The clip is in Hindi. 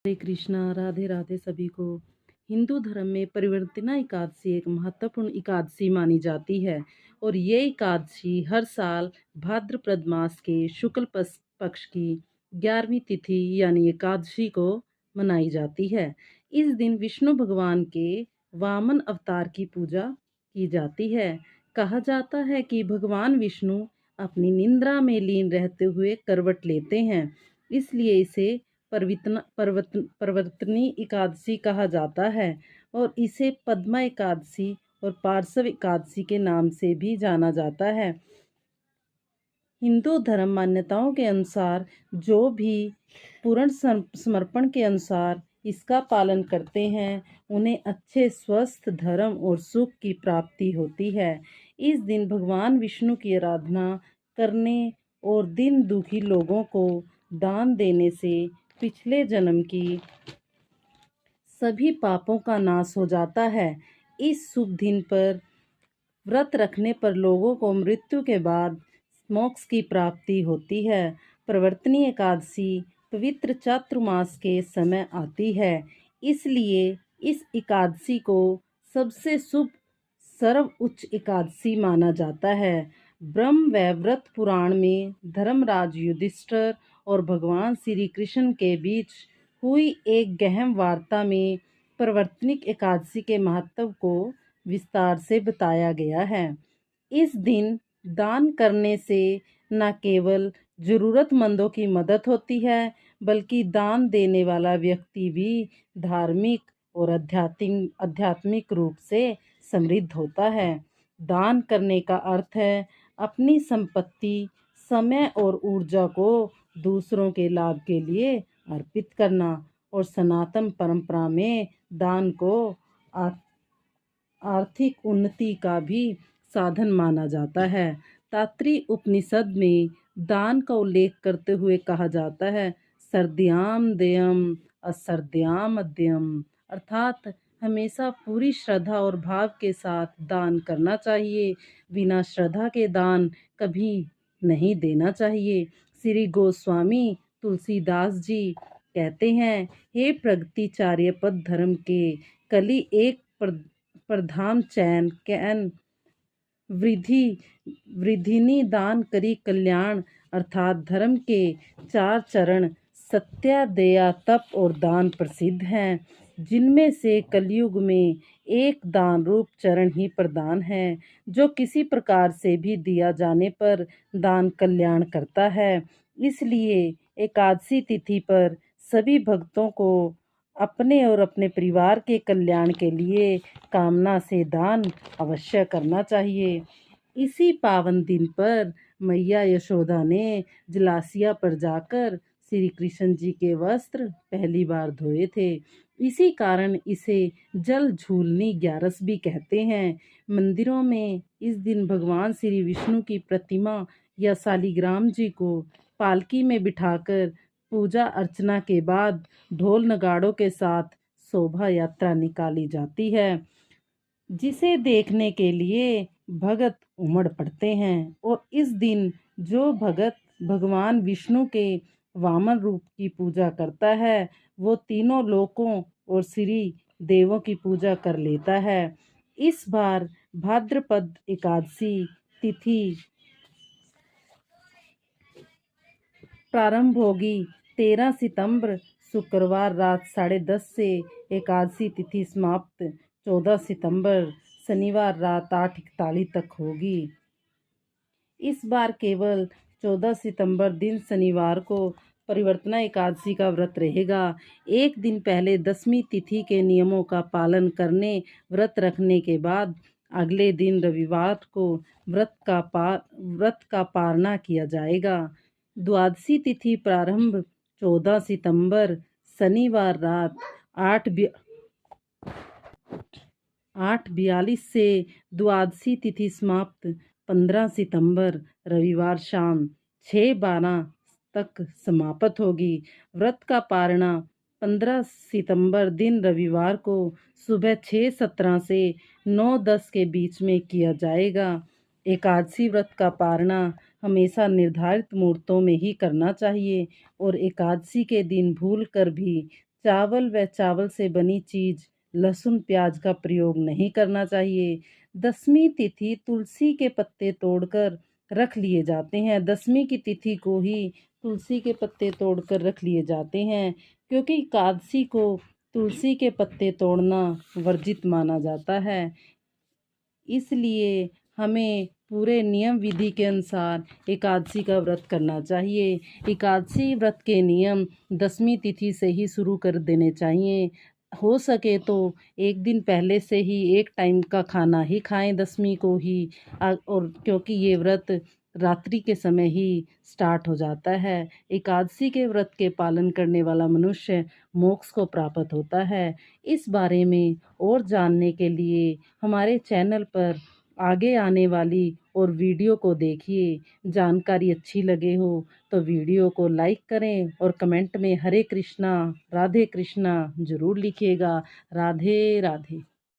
हरे कृष्णा, राधे राधे सभी को। हिंदू धर्म में परिवर्तिना एकादशी एक महत्वपूर्ण एकादशी मानी जाती है और ये एकादशी हर साल भाद्रपद मास के शुक्ल पक्ष की 11वीं तिथि यानी एकादशी को मनाई जाती है। इस दिन विष्णु भगवान के वामन अवतार की पूजा की जाती है। कहा जाता है कि भगवान विष्णु अपनी निंद्रा में लीन रहते हुए करवट लेते हैं, इसलिए इसे परिवर्तनी एकादशी कहा जाता है और इसे पद्मा एकादशी और पार्श्व एकादशी के नाम से भी जाना जाता है। हिंदू धर्म मान्यताओं के अनुसार जो भी पूर्ण समर्पण के अनुसार इसका पालन करते हैं उन्हें अच्छे स्वस्थ धर्म और सुख की प्राप्ति होती है। इस दिन भगवान विष्णु की आराधना करने और दिन दुखी लोगों को दान देने से पिछले जन्म की सभी पापों का नाश हो जाता है। इस शुभ दिन पर व्रत रखने पर लोगों को मृत्यु के बाद मोक्ष की प्राप्ति होती है। प्रवर्तनी एकादशी पवित्र चातुर्मास के समय आती है, इसलिए इस एकादशी को सबसे शुभ सर्व उच्च एकादशी माना जाता है। ब्रह्म वैवर्त पुराण में धर्मराज युधिष्ठिर और भगवान श्री कृष्ण के बीच हुई एक गहन वार्ता में प्रवर्तनिक एकादशी के महत्व को विस्तार से बताया गया है। इस दिन दान करने से न केवल जरूरतमंदों की मदद होती है, बल्कि दान देने वाला व्यक्ति भी धार्मिक और आध्यात्मिक रूप से समृद्ध होता है। दान करने का अर्थ है अपनी संपत्ति, समय और ऊर्जा को दूसरों के लाभ के लिए अर्पित करना और सनातन परंपरा में दान को आर्थिक उन्नति का भी साधन माना जाता है। तैत्तिरीय उपनिषद में दान का उल्लेख करते हुए कहा जाता है, सर्द्याम देयम असर्द्याम अद्यम, अर्थात हमेशा पूरी श्रद्धा और भाव के साथ दान करना चाहिए। बिना श्रद्धा के दान कभी नहीं देना चाहिए। श्री गोस्वामी तुलसीदास जी कहते हैं, हे प्रगतिचार्य पद धर्म के कली एक प्रधान चैन कैन वृद्धिनी दान करी कल्याण, अर्थात धर्म के 4 चरण सत्य, दया, तप और दान प्रसिद्ध हैं, जिनमें से कलयुग में एक दान रूप चरण ही प्रधान है, जो किसी प्रकार से भी दिया जाने पर दान कल्याण करता है। इसलिए एकादशी तिथि पर सभी भक्तों को अपने और अपने परिवार के कल्याण के लिए कामना से दान अवश्य करना चाहिए। इसी पावन दिन पर मैया यशोदा ने जलासिया पर जाकर श्री कृष्ण जी के वस्त्र पहली बार धोए थे। इसी कारण इसे जल झूलनी ग्यारस भी कहते हैं। मंदिरों में इस दिन भगवान श्री विष्णु की प्रतिमा या शालिग्राम जी को पालकी में बिठाकर पूजा अर्चना के बाद ढोल नगाड़ों के साथ शोभा यात्रा निकाली जाती है, जिसे देखने के लिए भगत उमड़ पड़ते हैं। और इस दिन जो भगत भगवान विष्णु के वामन रूप की पूजा करता है वो तीनों लोकों और श्री देवों की पूजा कर लेता है। इस बार भाद्रपद एकादशी तिथि प्रारंभ होगी 13 सितंबर शुक्रवार रात 10:30 से एकादशी तिथि समाप्त 14 सितंबर शनिवार रात 8:41 तक होगी। इस बार केवल 14 सितंबर दिन शनिवार को परिवर्तना एकादशी का व्रत रहेगा। एक दिन पहले 10वीं तिथि के नियमों का पालन करने व्रत रखने के बाद अगले दिन रविवार को व्रत का पारणा किया जाएगा। द्वादशी तिथि प्रारंभ 14 सितंबर शनिवार रात 8:42 से द्वादशी तिथि समाप्त 15 सितंबर रविवार शाम 6:12 तक समाप्त होगी। व्रत का पारणा 15 सितंबर दिन रविवार को सुबह 6:17 से 9:10 के बीच में किया जाएगा। एकादशी व्रत का पारणा हमेशा निर्धारित मुहूर्तों में ही करना चाहिए और एकादशी के दिन भूल कर भी चावल व चावल से बनी चीज़, लहसुन प्याज का प्रयोग नहीं करना चाहिए। 10वीं तिथि तुलसी के पत्ते तोड़कर रख लिए जाते हैं। 10वीं की तिथि को ही तुलसी के पत्ते तोड़कर रख लिए जाते हैं, क्योंकि एकादशी को तुलसी के पत्ते तोड़ना वर्जित माना जाता है। इसलिए हमें पूरे नियम विधि के अनुसार एकादशी का व्रत करना चाहिए। एकादशी व्रत के नियम 10वीं तिथि से ही शुरू कर देने चाहिए। हो सके तो एक दिन पहले से ही एक टाइम का खाना ही खाएं 10वीं को ही। और क्योंकि ये व्रत रात्रि के समय ही स्टार्ट हो जाता है। एकादशी के व्रत के पालन करने वाला मनुष्य मोक्ष को प्राप्त होता है। इस बारे में और जानने के लिए हमारे चैनल पर आगे आने वाली और वीडियो को देखिए। जानकारी अच्छी लगे हो तो वीडियो को लाइक करें और कमेंट में हरे कृष्णा राधे कृष्णा ज़रूर लिखिएगा। राधे राधे।